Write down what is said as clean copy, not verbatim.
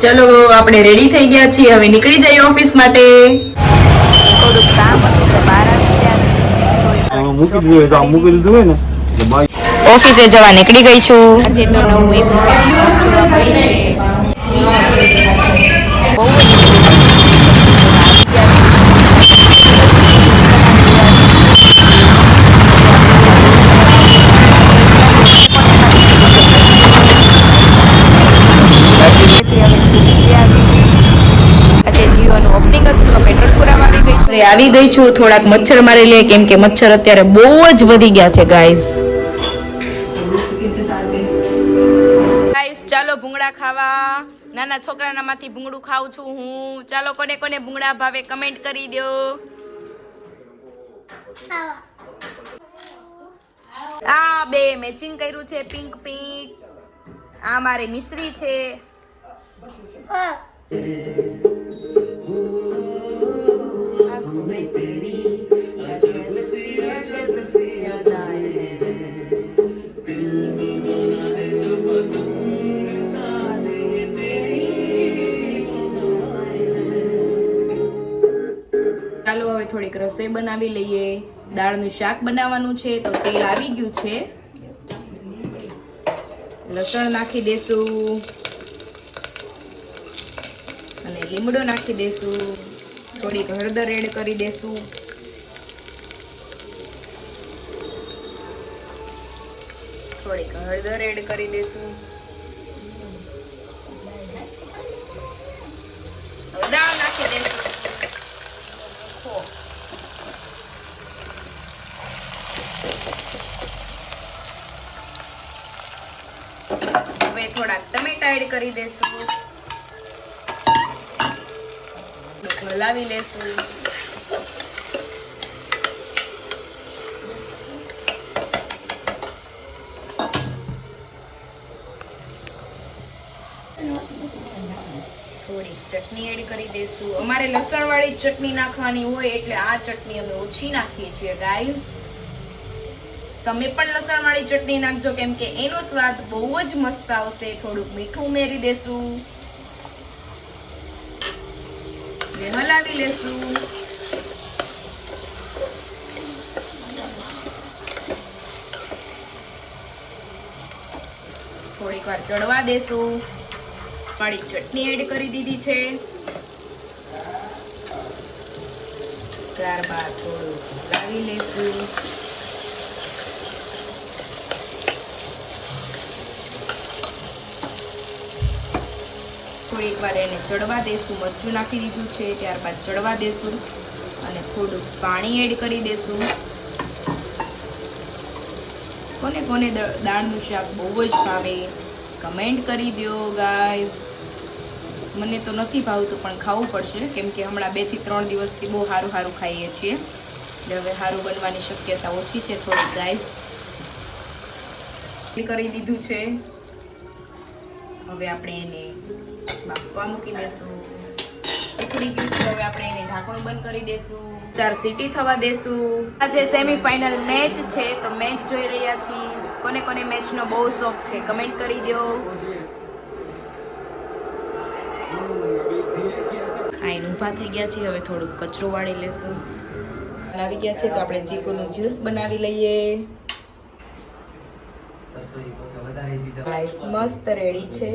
ચલો આપણે રેડી થઈ ગયા છીએ, હવે નીકળી જઈએ ઓફિસ માટે. થોડુંક કામ હતું તો બહાર આવી ગયા છે. ઓફિસે જવા નીકળી ગઈ છું. આજે તો નવું એક રૂપિયાની નોટ જોવા મળી છે. બહુ જ આવી ગઈ છું. થોડાક મચ્છર મારી લે, કેમ કે મચ્છર અત્યારે બહુ જ વધી ગયા છે ગાઈઝ. ચાલો ભૂંગળા ખાવા. નાના છોકરાના માંથી ભૂંગળું ખાઉં છું હું. ચાલો કોને કોને ભૂંગળા ભાવે કમેન્ટ કરી દો. આ બે મેચિંગ કર્યું છે, પિંક પિંક. આ મારી મિશ્રી છે. ચાલો હવે થોડીક રસોઈ બનાવી લઈએ. દાળનું શાક બનાવવાનું છે તો તેલ આવી ગયું છે. લસણ નાખી દેશું અને લીમડો નાખી દેશું. થોડીક હળદર એડ કરી દેશું. થોડીક હળદર એડ કરી દેશું. દાળ નાખી દેશું. હવે થોડા ટમેટા એડ કરી દેશું. હલાવી લેશું. થોડી ચટણી એડ કરી દેશું. અમારે લસણ વાળી ચટણી નાખવાની હોય એટલે આ ચટણી અમે ઓછી નાખીએ છીએ ગાઈઝ. તમે પણ લસણ વાળી ચટણી નાખજો, કેમ કે એનો સ્વાદ બહુ જ મસ્ત આવશે. થોડુંક મીઠું ઉમેરી દેશું. હલાવી લેશું. થોડીક વાર ચડવા દેશું. વાળી ચટણી એડ કરી દીધી છે. ત્યારબાદ થોડું હલાવી લેશું. થોડીક વાર એને ચડવા દેશું. મરચું નાખી દીધું છે, ત્યારબાદ ચડવા દેશું અને થોડું પાણી એડ કરી દેશું. કોને કોને દાળનું શાક બહુ જ ભાવે કમેન્ટ કરી દો ગાઈઝ. મને તો નથી ભાવતું પણ ખાવું પડશે, કેમ કે હમણાં 2 થી 3 દિવસથી બહુ સારું સારું ખાઈએ છીએ. હવે સારું બનવાની શક્યતા ઓછી છે થોડીક ગાઈઝ. કરી દીધું છે. હવે આપણે એને બાફવા મૂકી દેશું. ઉકળી ગયું છે. હવે આપણે એને ઢાંકણું બંધ કરી દેશું. 4 સીટી થવા દેશું. આજે સેમીફાઇનલ મેચ છે તો મેચ જોઈ રહ્યા છીએ. કોને કોને મેચનો બહુ શોખ છે કમેન્ટ કરી દો. ખાઈને ઊભા થઈ ગયા છીએ. હવે થોડુંક કચરો વાળી લેશું. આવી ગયા છે તો આપણે ચીકુનું જ્યુસ બનાવી લઈએ. મસ્ત રેડી છે.